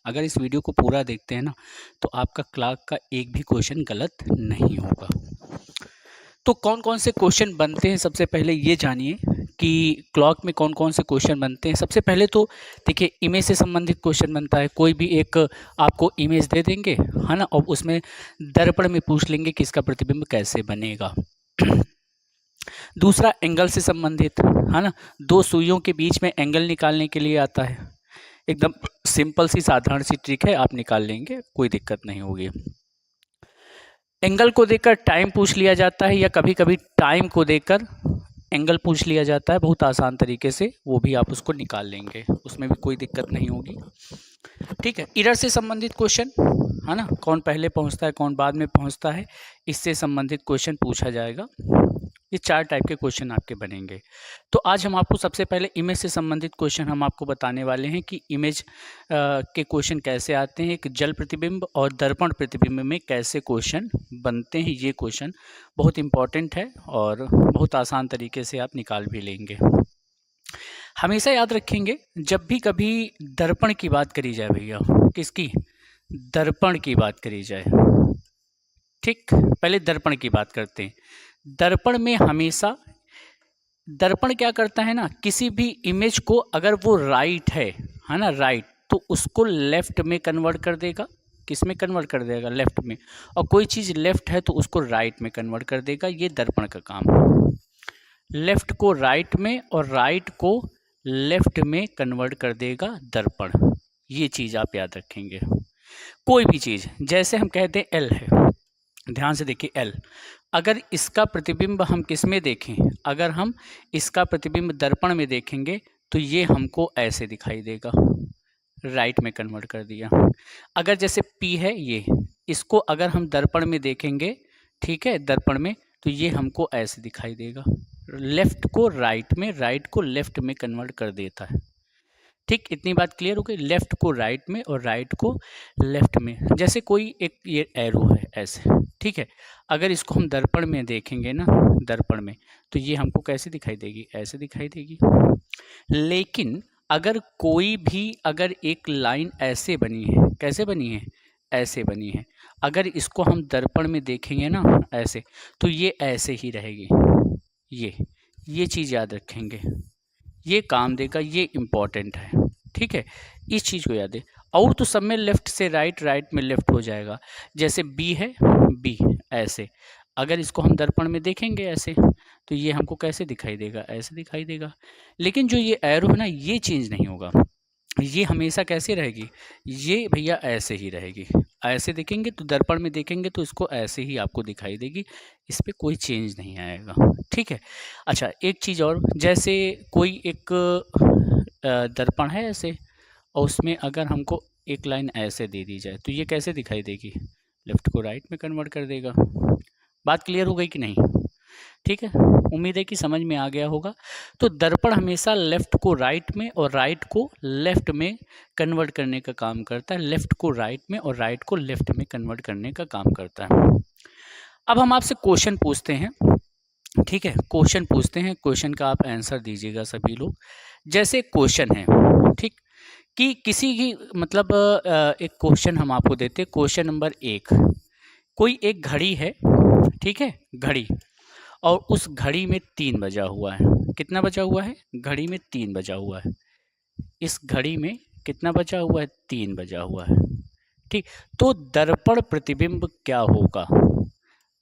अगर इस वीडियो को पूरा देखते हैं ना तो आपका क्लार्क का एक भी क्वेश्चन गलत नहीं होगा। तो कौन कौन से क्वेश्चन बनते हैं, सबसे पहले ये जानिए कि क्लॉक में कौन कौन से क्वेश्चन बनते हैं। सबसे पहले तो देखिए, इमेज से संबंधित क्वेश्चन बनता है। कोई भी एक आपको इमेज दे देंगे, है ना, और उसमें दर्पण में पूछ लेंगे कि इसका प्रतिबिंब कैसे बनेगा। दूसरा, एंगल से संबंधित, है ना, दो सुइयों के बीच में एंगल निकालने के लिए आता है। एकदम सिंपल सी साधारण सी ट्रिक है, आप निकाल लेंगे, कोई दिक्कत नहीं होगी। एंगल को देकर टाइम पूछ लिया जाता है, या कभी कभी टाइम को देकर एंगल पूछ लिया जाता है, बहुत आसान तरीके से, वो भी आप उसको निकाल लेंगे, उसमें भी कोई दिक्कत नहीं होगी। ठीक है, इरर से संबंधित क्वेश्चन, है ना, कौन पहले पहुंचता है कौन बाद में पहुंचता है, इससे संबंधित क्वेश्चन पूछा जाएगा। ये 4 टाइप के क्वेश्चन आपके बनेंगे। तो आज हम आपको सबसे पहले इमेज से संबंधित क्वेश्चन हम आपको बताने वाले हैं कि इमेज के क्वेश्चन कैसे आते हैं, एक जल प्रतिबिंब और दर्पण प्रतिबिंब में कैसे क्वेश्चन बनते हैं। ये क्वेश्चन बहुत इंपॉर्टेंट है और बहुत आसान तरीके से आप निकाल भी लेंगे। हमेशा याद रखेंगे, जब भी कभी दर्पण की बात करी जाए भैया, किसकी, दर्पण की बात करी जाए, ठीक, पहले दर्पण की बात करते हैं। दर्पण में हमेशा दर्पण क्या करता है ना, किसी भी इमेज को अगर वो राइट है ना, राइट, तो उसको लेफ्ट में कन्वर्ट कर देगा। किस में कन्वर्ट कर देगा, लेफ्ट में। और कोई चीज़ लेफ्ट है तो उसको राइट में कन्वर्ट कर देगा। ये दर्पण का काम, लेफ्ट को राइट में और राइट को लेफ्ट में कन्वर्ट कर देगा दर्पण। ये चीज़ आप याद रखेंगे। कोई भी चीज़, जैसे हम कहते हैं एल है, ध्यान से देखिए, एल, अगर इसका प्रतिबिंब हम किस में देखें, अगर हम इसका प्रतिबिंब दर्पण में देखेंगे तो ये हमको ऐसे दिखाई देगा, राइट में कन्वर्ट कर दिया। अगर जैसे पी है, ये, इसको अगर हम दर्पण में देखेंगे, ठीक है, दर्पण में, तो ये हमको ऐसे दिखाई देगा, लेफ्ट को राइट में, राइट को लेफ्ट में कन्वर्ट कर देता है। ठीक, इतनी बात क्लियर हो गई। लेफ्ट को राइट में और राइट को लेफ्ट में। जैसे कोई एक ये एरो है ऐसे, ठीक है, अगर इसको हम दर्पण में देखेंगे ना, दर्पण में, तो ये हमको कैसे दिखाई देगी, ऐसे दिखाई देगी। लेकिन अगर कोई भी, अगर एक लाइन ऐसे बनी है, कैसे बनी है, ऐसे बनी है, अगर इसको हम दर्पण में देखेंगे ना ऐसे, तो ये ऐसे ही रहेगी। ये चीज़ याद रखेंगे, ये काम देगा, ये इम्पॉर्टेंट है। ठीक है, इस चीज़ को याद है। और तो सब में लेफ्ट से राइट, राइट में लेफ्ट हो जाएगा। जैसे बी है, बी ऐसे, अगर इसको हम दर्पण में देखेंगे ऐसे, तो ये हमको कैसे दिखाई देगा, ऐसे दिखाई देगा। लेकिन जो ये एरो है ना, ये चेंज नहीं होगा, ये हमेशा कैसे रहेगी, ये भैया ऐसे ही रहेगी। ऐसे देखेंगे तो दर्पण में देखेंगे तो इसको ऐसे ही आपको दिखाई देगी, इस पर कोई चेंज नहीं आएगा। ठीक है, अच्छा, एक चीज़ और, जैसे कोई एक दर्पण है ऐसे, और उसमें अगर हमको एक लाइन ऐसे दे दी जाए तो ये कैसे दिखाई देगी, लेफ्ट को राइट में कन्वर्ट कर देगा। बात क्लियर हो गई कि नहीं? ठीक है, उम्मीद है कि समझ में आ गया होगा। तो दर्पण हमेशा लेफ्ट को राइट में और राइट को लेफ्ट में कन्वर्ट करने का काम करता है, लेफ्ट को राइट में और राइट को लेफ्ट में कन्वर्ट करने का काम करता है। अब हम आपसे क्वेश्चन पूछते हैं, ठीक है, क्वेश्चन पूछते हैं, क्वेश्चन का आप आंसर दीजिएगा सभी लोग। जैसे क्वेश्चन है, ठीक, कि किसी की, मतलब एक क्वेश्चन हम आपको देते हैं। क्वेश्चन नंबर 1, कोई एक घड़ी है, ठीक है, घड़ी, और उस घड़ी में 3 बजा हुआ है। कितना बजा हुआ है, घड़ी में 3 बजा हुआ है। इस घड़ी में कितना बजा हुआ है, 3 बजा हुआ है। ठीक, तो दर्पण प्रतिबिंब क्या होगा,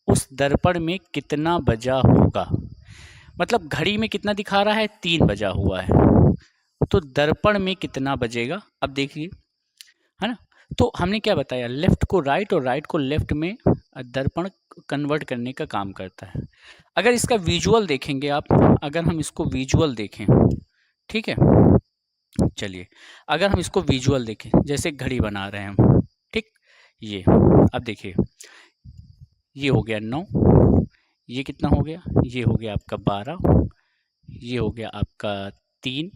उस दर्पण में कितना बजा होगा, मतलब घड़ी में कितना दिखा रहा है, 3 बजा हुआ है, तो दर्पण में कितना बजेगा। अब देखिए, है ना, तो हमने क्या बताया, लेफ्ट को राइट और राइट को लेफ्ट में दर्पण कन्वर्ट करने का काम करता है। अगर इसका विजुअल देखेंगे आप, अगर हम इसको विजुअल देखें, ठीक है, चलिए, अगर हम इसको विजुअल देखें, जैसे घड़ी बना रहे हैं हम, ठीक, ये, अब देखिए, ये हो गया 9, ये कितना हो गया, ये हो गया आपका 12, ये हो गया आपका 3,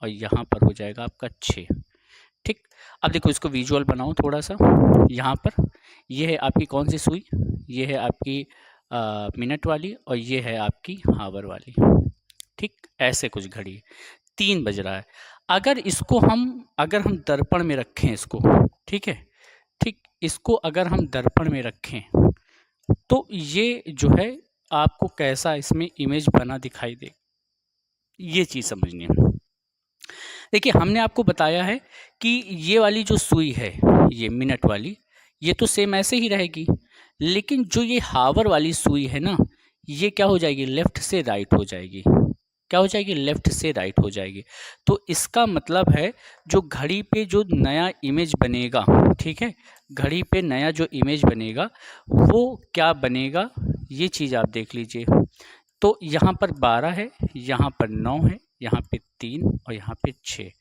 और यहाँ पर हो जाएगा आपका 6। ठीक, अब देखो, इसको विजुअल बनाओ थोड़ा सा। यहाँ पर ये है आपकी कौन सी सुई, ये है आपकी मिनट वाली, और ये है आपकी हावर वाली। ठीक, ऐसे कुछ घड़ी, 3 बज रहा है। अगर हम दर्पण में रखें इसको, ठीक है, ठीक, इसको अगर हम दर्पण में रखें तो ये जो है आपको कैसा इसमें इमेज बना दिखाई दे, ये चीज़ समझनी है। देखिए हमने आपको बताया है कि ये वाली जो सुई है, ये मिनट वाली, ये तो सेम ऐसे ही रहेगी, लेकिन जो ये हावर वाली सुई है ना, ये क्या हो जाएगी, लेफ्ट से राइट हो जाएगी। क्या हो जाएगी, लेफ्ट से राइट हो जाएगी। तो इसका मतलब है जो घड़ी पे जो नया इमेज बनेगा, ठीक है, घड़ी पे नया जो इमेज बनेगा वो क्या बनेगा, ये चीज़ आप देख लीजिए। तो यहाँ पर 12 है, यहाँ पर 9 है, यहाँ पे 3 और यहाँ पे 6।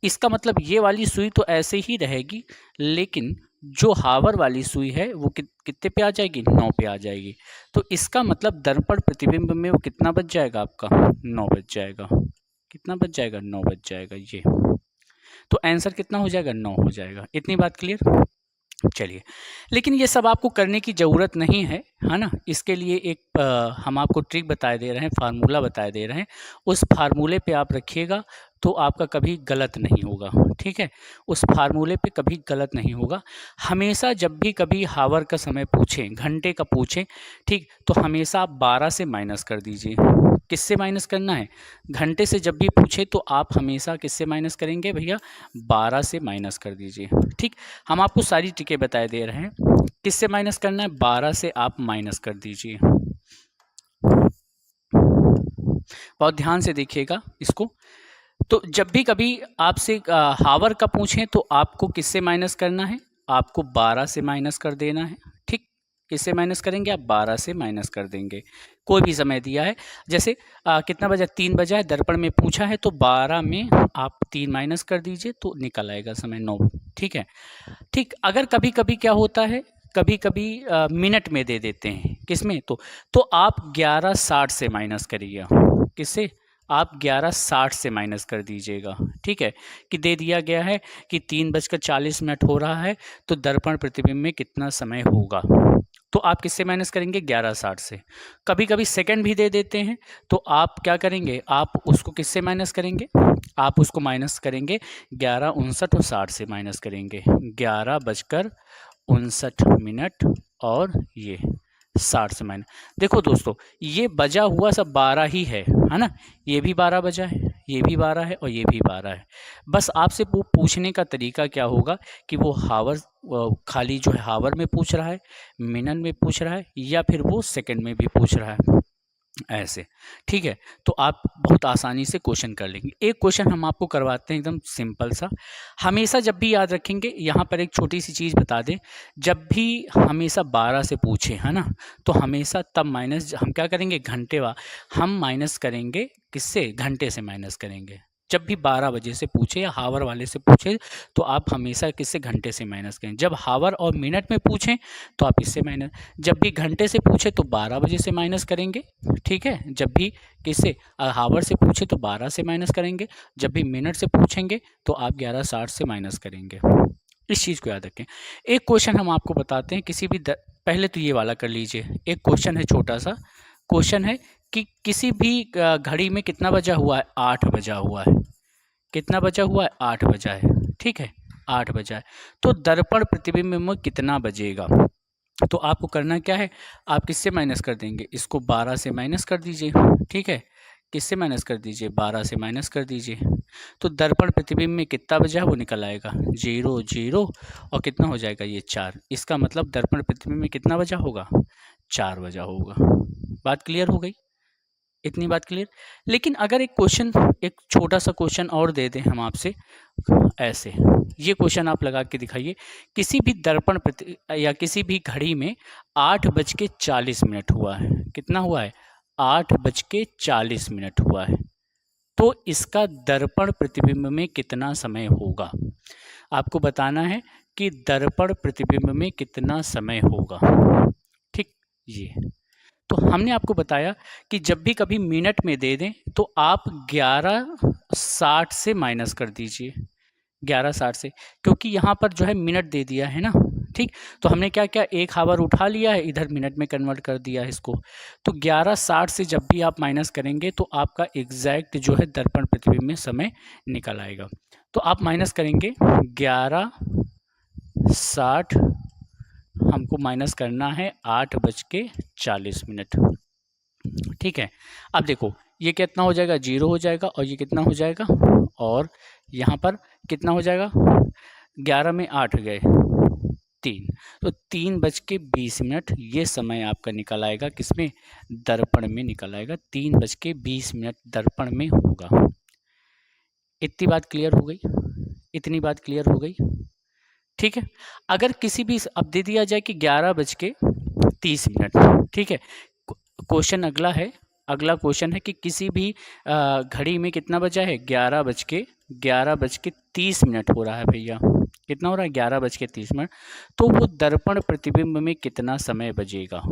इसका मतलब ये वाली सुई तो ऐसे ही रहेगी, लेकिन जो हावर वाली सुई है वो कितने पे आ जाएगी, 9 पे आ जाएगी। तो इसका मतलब दर्पण प्रतिबिंब में वो कितना बच जाएगा आपका, 9 बच जाएगा। कितना बच जाएगा, 9 बच जाएगा। ये तो आंसर कितना हो जाएगा, 9 हो जाएगा। इतनी बात क्लियर। चलिए, लेकिन ये सब आपको करने की ज़रूरत नहीं है ना। इसके लिए एक हम आपको ट्रिक बताए दे रहे हैं, फार्मूला बताए दे रहे हैं, उस फार्मूले पे आप रखिएगा तो आपका कभी गलत नहीं होगा, ठीक है। उस फार्मूले पे कभी गलत नहीं होगा। हमेशा जब भी कभी हावर का समय पूछें, घंटे का पूछें, ठीक, तो हमेशा आप 12 से माइनस कर दीजिए। किससे माइनस करना है, घंटे से जब भी पूछे तो आप हमेशा किससे माइनस करेंगे भैया, 12 से माइनस कर दीजिए, ठीक। हम आपको सारी ट्रिकें बताए दे रहे हैं, किससे माइनस करना है, 12 से आप माइनस कर दीजिए। बहुत ध्यान से देखिएगा इसको। तो जब भी कभी आपसे हावर का पूछें तो आपको किससे माइनस करना है, आपको 12 से माइनस कर देना है, ठीक। किससे माइनस करेंगे आप, 12 से माइनस कर देंगे। कोई भी समय दिया है, जैसे कितना बजा, 3 बजा है, दर्पण में पूछा है, तो 12 में आप 3 माइनस कर दीजिए तो निकल आएगा समय 9, ठीक है, ठीक। अगर कभी कभी क्या होता है, कभी कभी मिनट में दे देते हैं, किसमें, तो आप 11:60 से माइनस करिएगा। किससे, आप 11:60 से माइनस कर दीजिएगा, ठीक है, कि दे दिया गया है कि 3:40 हो रहा है, तो दर्पण प्रतिबिंब में कितना समय होगा, तो आप किससे माइनस करेंगे, 11:60 से। कभी कभी सेकंड भी दे देते हैं, तो आप क्या करेंगे, आप उसको किससे माइनस करेंगे, आप उसको माइनस करेंगे 11:59 और 60 से माइनस करेंगे, 11:59 और ये 60 से माइनस। देखो दोस्तों, ये बजा हुआ सब 12 ही है ना, ये भी 12 बजा है, ये भी 12 है और ये भी 12 है। बस आपसे वो पूछने का तरीका क्या होगा कि वो हावर खाली जो है हावर में पूछ रहा है, मिनट में पूछ रहा है, या फिर वो सेकंड में भी पूछ रहा है, ऐसे, ठीक है। तो आप बहुत आसानी से क्वेश्चन कर लेंगे। एक क्वेश्चन हम आपको करवाते हैं एकदम सिंपल सा, हमेशा जब भी याद रखेंगे, यहाँ पर एक छोटी सी चीज़ बता दें, जब भी हमेशा 12 से पूछे, है ना, तो हमेशा तब माइनस हम क्या करेंगे, हम माइनस करेंगे किससे, घंटे से माइनस करेंगे। जब भी 12 बजे से पूछे या हावर वाले से पूछे तो आप हमेशा किससे, घंटे से माइनस करें। जब हावर और मिनट में पूछें तो आप इससे माइनस, जब भी घंटे से पूछे तो 12 बजे से माइनस करेंगे, ठीक है। जब भी किससे, हावर से पूछे तो 12 से माइनस करेंगे, जब भी मिनट से पूछेंगे तो आप 11:60 से माइनस करेंगे। इस चीज़ को याद रखें। एक क्वेश्चन हम आपको बताते हैं, किसी भी पहले तो ये वाला कर लीजिए। एक क्वेश्चन है, छोटा सा क्वेश्चन है कि किसी भी घड़ी में कितना बजा हुआ है, 8 बजा हुआ है। कितना बजा हुआ है, 8 बजा है, ठीक है, 8 बजा है। तो दर्पण प्रतिबिंब में कितना बजेगा, तो आपको करना क्या है, आप किससे माइनस कर देंगे, इसको 12 से माइनस कर दीजिए, ठीक है। किससे माइनस कर दीजिए, 12 से माइनस कर दीजिए। तो दर्पण प्रतिबिंब में कितना बजा है वो निकल आएगा, 0 0 और कितना हो जाएगा, ये 4। इसका मतलब दर्पण प्रतिबिंब में कितना बजा होगा, 4 बजा होगा। बात क्लियर हो गई, इतनी बात क्लियर। लेकिन अगर एक क्वेश्चन, एक छोटा सा क्वेश्चन और दे दें हम आपसे, ऐसे, ये क्वेश्चन आप लगा के दिखाइए, किसी भी दर्पण या किसी भी घड़ी में 8:40 हुआ है। कितना हुआ है, 8:40 हुआ है, तो इसका दर्पण प्रतिबिंब में कितना समय होगा। आपको बताना है कि दर्पण प्रतिबिंब में कितना समय होगा, ठीक। ये तो हमने आपको बताया कि जब भी कभी मिनट में दे दें तो आप 11:60 से माइनस कर दीजिए, 11:60 से, क्योंकि यहाँ पर जो है मिनट दे दिया है ना, ठीक, तो हमने क्या किया, 1 हावर उठा लिया है, इधर मिनट में कन्वर्ट कर दिया है इसको। तो 11:60 से जब भी आप माइनस करेंगे तो आपका एग्जैक्ट जो है दर्पण प्रतिबिंब में समय निकल आएगा। तो आप माइनस करेंगे 11:60, हमको माइनस करना है 8:40। ठीक है, अब देखो ये कितना हो जाएगा, 0 हो जाएगा, और ये कितना हो जाएगा, और यहाँ पर कितना हो जाएगा, 11 में 8 गए 3, तो 3:20 ये समय आपका निकल आएगा, किसमें, दर्पण में निकल आएगा, 3:20 दर्पण में होगा। इतनी बात क्लियर हो गई, इतनी बात क्लियर हो गई। ठीक है, अगर किसी भी, अब दे दिया जाए कि 11:30, ठीक है, क्वेश्चन अगला क्वेश्चन है कि किसी भी घड़ी में कितना बजा है, 11:30 हो रहा है भैया, कितना हो रहा है, 11:30, तो वो दर्पण प्रतिबिंब में कितना समय बजेगा।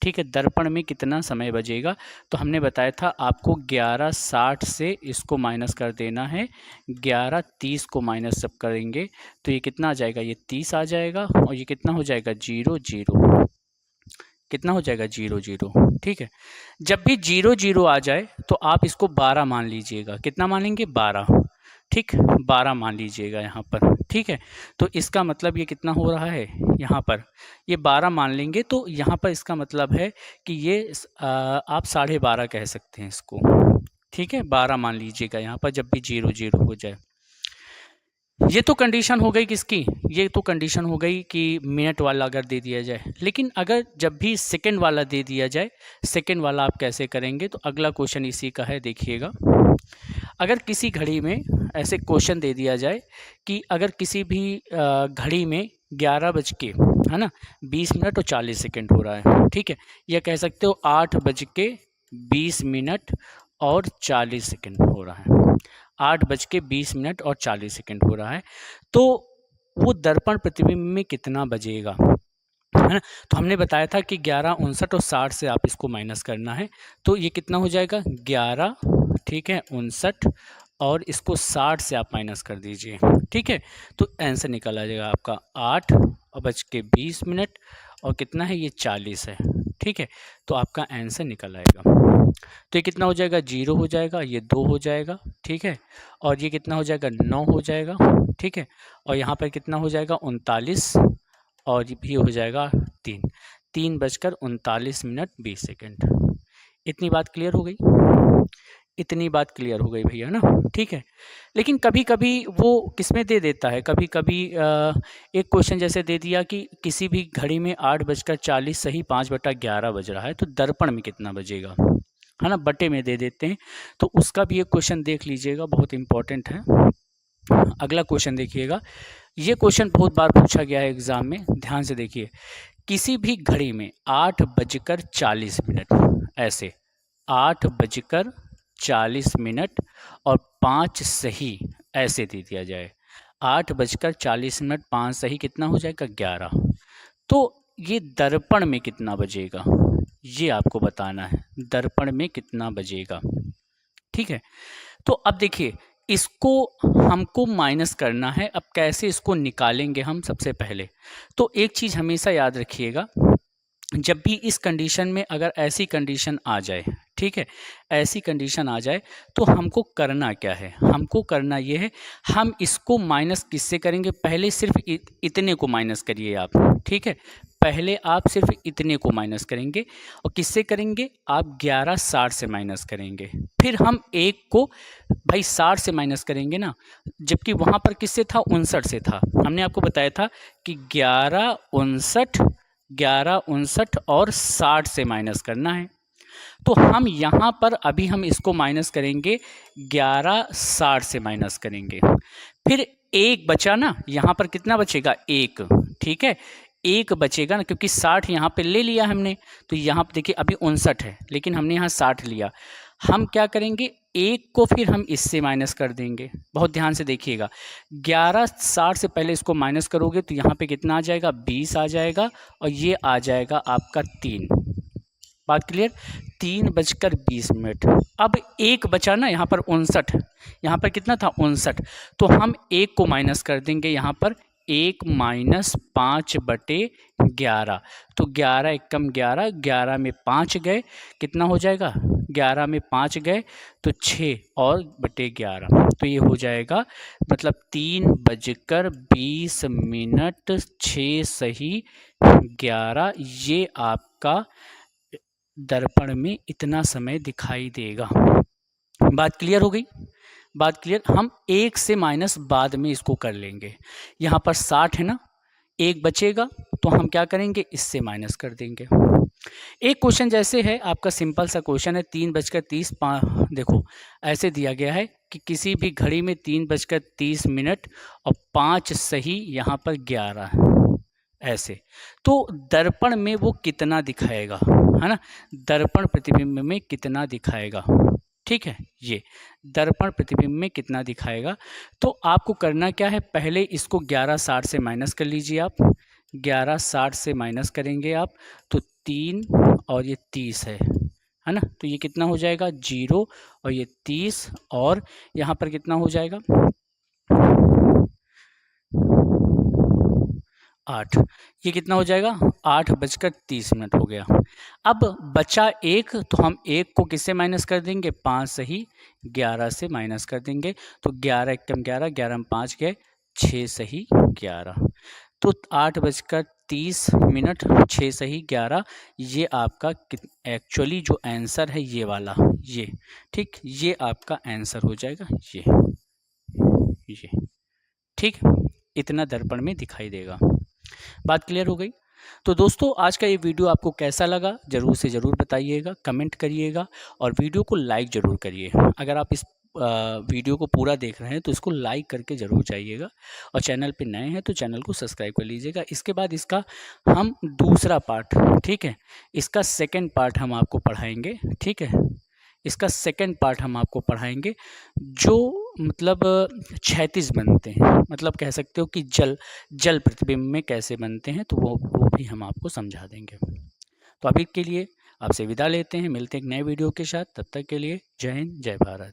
ठीक है, दर्पण में कितना समय बजेगा, तो हमने बताया था आपको 11:60 से इसको माइनस कर देना है, 11:30 को माइनस जब करेंगे तो ये कितना आ जाएगा, ये 30 आ जाएगा, और ये कितना हो जाएगा, 0 0, कितना हो जाएगा, 0 0। ठीक है, जब भी 0 0 आ जाए तो आप इसको 12 मान लीजिएगा, कितना मानेंगे, 12, ठीक, 12 मान लीजिएगा यहाँ पर। ठीक है, तो इसका मतलब ये कितना हो रहा है, यहाँ पर ये 12 मान लेंगे, तो यहाँ पर इसका मतलब है कि ये आप 12:30 कह सकते हैं इसको। ठीक है, 12 मान लीजिएगा यहाँ पर जब भी 0 0 हो जाए। ये तो कंडीशन हो गई किसकी, ये तो कंडीशन हो गई कि मिनट वाला अगर दे दिया जाए, लेकिन अगर जब भी सेकंड वाला दे दिया जाए, सेकंड वाला आप कैसे करेंगे, तो अगला क्वेश्चन इसी का है, देखिएगा। अगर किसी घड़ी में ऐसे क्वेश्चन दे दिया जाए कि अगर किसी भी घड़ी में 11:20 हो रहा है, ठीक है, या कह सकते हो 8:20 हो रहा है, 8:20 हो रहा है, तो वो दर्पण प्रतिबिंब में कितना बजेगा, है ना। तो हमने बताया था कि 11:59 और 60 से आप इसको माइनस करना है, तो ये कितना हो जाएगा, 11, ठीक है, 59, और इसको 60 से आप माइनस कर दीजिए। ठीक है, तो आंसर निकल आ जाएगा आपका 8:20, और कितना है, ये 40 है। ठीक है, तो आपका आंसर निकल आएगा। तो ये कितना हो जाएगा, 0 हो जाएगा, ये 2 हो जाएगा, ठीक है, और ये कितना हो जाएगा, 9 हो जाएगा, ठीक है, और यहाँ पर कितना हो जाएगा, 39, और ये भी हो जाएगा 3:39:20। इतनी बात क्लियर हो गई, इतनी बात क्लियर हो गई भैया ना। ठीक है, लेकिन कभी कभी वो किसमें दे देता है, कभी कभी एक क्वेश्चन जैसे दे दिया कि किसी भी घड़ी में 8:40 सही 5/11 बज रहा है, तो दर्पण में कितना बजेगा, है ना, बटे में दे देते हैं। तो उसका भी एक क्वेश्चन देख लीजिएगा, बहुत इंपॉर्टेंट है। अगला क्वेश्चन देखिएगा, ये क्वेश्चन बहुत बार पूछा गया है एग्जाम में, ध्यान से देखिए। किसी भी घड़ी में 8:40, ऐसे 8:40 और 5 सही ऐसे दे दिया जाए, 8:40 5 सही कितना हो जाएगा, 11, तो ये दर्पण में कितना बजेगा, ये आपको बताना है, दर्पण में कितना बजेगा। ठीक है, तो अब देखिए इसको हमको माइनस करना है। अब कैसे इसको निकालेंगे हम, सबसे पहले तो एक चीज़ हमेशा याद रखिएगा, जब भी इस कंडीशन में अगर ऐसी कंडीशन आ जाए, ठीक है, ऐसी कंडीशन आ जाए, तो हमको करना क्या है, हमको करना ये है, हम इसको माइनस किससे करेंगे, पहले सिर्फ इतने को माइनस करिए आप। ठीक है, पहले आप सिर्फ इतने को माइनस करेंगे, और किससे करेंगे, आप 11:60 से माइनस करेंगे, फिर हम एक को भाई 60 से माइनस करेंगे ना, जबकि वहाँ पर किससे था, 59 से था। हमने आपको बताया था कि 11:59 और 60 से माइनस करना है, तो हम यहाँ पर अभी हम इसको माइनस करेंगे, 11:60 से माइनस करेंगे, फिर एक बचा ना, यहाँ पर कितना बचेगा, 1, ठीक है, 1 बचेगा ना, क्योंकि 60 यहाँ पे ले लिया हमने, तो यहाँ पे देखिए अभी 59 है, लेकिन हमने यहाँ 60 लिया, हम क्या करेंगे, 1 को फिर हम इससे माइनस कर देंगे। बहुत ध्यान से देखिएगा, 11:60 से पहले इसको माइनस करोगे तो यहाँ पे कितना आ जाएगा, 20 आ जाएगा, और ये आ जाएगा आपका 3। बात क्लियर, 3:20। अब 1 बचा ना, यहाँ पर 59, यहाँ पर कितना था, 59, तो हम 1 को माइनस कर देंगे यहाँ पर 1 माइनस 5/11। तो 11 एकम 11, 11 में 5 गए, कितना हो जाएगा? 11 में 5 गए तो 6 और बटे 11, तो ये हो जाएगा मतलब 3:20, 6 सही 11। ये आपका दर्पण में इतना समय दिखाई देगा। बात क्लियर हो गई? बात क्लियर। हम 1 से माइनस बाद में इसको कर लेंगे। यहाँ पर 60 है ना, 1 बचेगा तो हम क्या करेंगे, इससे माइनस कर देंगे। एक क्वेश्चन जैसे है आपका, सिंपल सा क्वेश्चन है, 3:30 देखो ऐसे दिया गया है कि किसी भी घड़ी में 3:30 और 5 सही यहाँ पर 11 ऐसे, तो दर्पण में वो कितना दिखाएगा, है ना? दर्पण प्रतिबिंब में कितना दिखाएगा, ठीक है? ये दर्पण प्रतिबिंब में कितना दिखाएगा। तो आपको करना क्या है, पहले इसको 11:60 से माइनस कर लीजिए आप। 11:60 से माइनस करेंगे आप तो 3 और ये 30 है ना? तो ये कितना हो जाएगा, 0 और ये 30, और यहाँ पर कितना हो जाएगा, 8। ये कितना हो जाएगा, 8:30 हो गया। अब बचा 1, तो हम 1 को किससे माइनस कर देंगे, 5 सही 11 से माइनस कर देंगे। तो 11 एकम 11, 11 में 5 गए, 6 सही 11। तो 8:30, 6 सही 11, ये आपका एक्चुअली जो आंसर है ये वाला, ये ठीक, ये आपका आंसर हो जाएगा, ये ठीक, इतना दर्पण में दिखाई देगा। बात क्लियर हो गई? तो दोस्तों आज का ये वीडियो आपको कैसा लगा ज़रूर से ज़रूर बताइएगा, कमेंट करिएगा और वीडियो को लाइक ज़रूर करिए। अगर आप इस वीडियो को पूरा देख रहे हैं तो इसको लाइक करके ज़रूर जाइएगा, और चैनल पे नए हैं तो चैनल को सब्सक्राइब कर लीजिएगा। इसके बाद इसका हम दूसरा पार्ट, ठीक है, इसका सेकंड पार्ट हम आपको पढ़ाएंगे, ठीक है? इसका सेकंड पार्ट हम आपको पढ़ाएंगे जो मतलब क्षैतिज बनते हैं, मतलब कह सकते हो कि जल प्रतिबिंब में कैसे बनते हैं, तो वो भी हम आपको समझा देंगे। तो अभी के लिए आपसे विदा लेते हैं, मिलते हैं एक नए वीडियो के साथ। तब तक के लिए जय हिंद, जय भारत।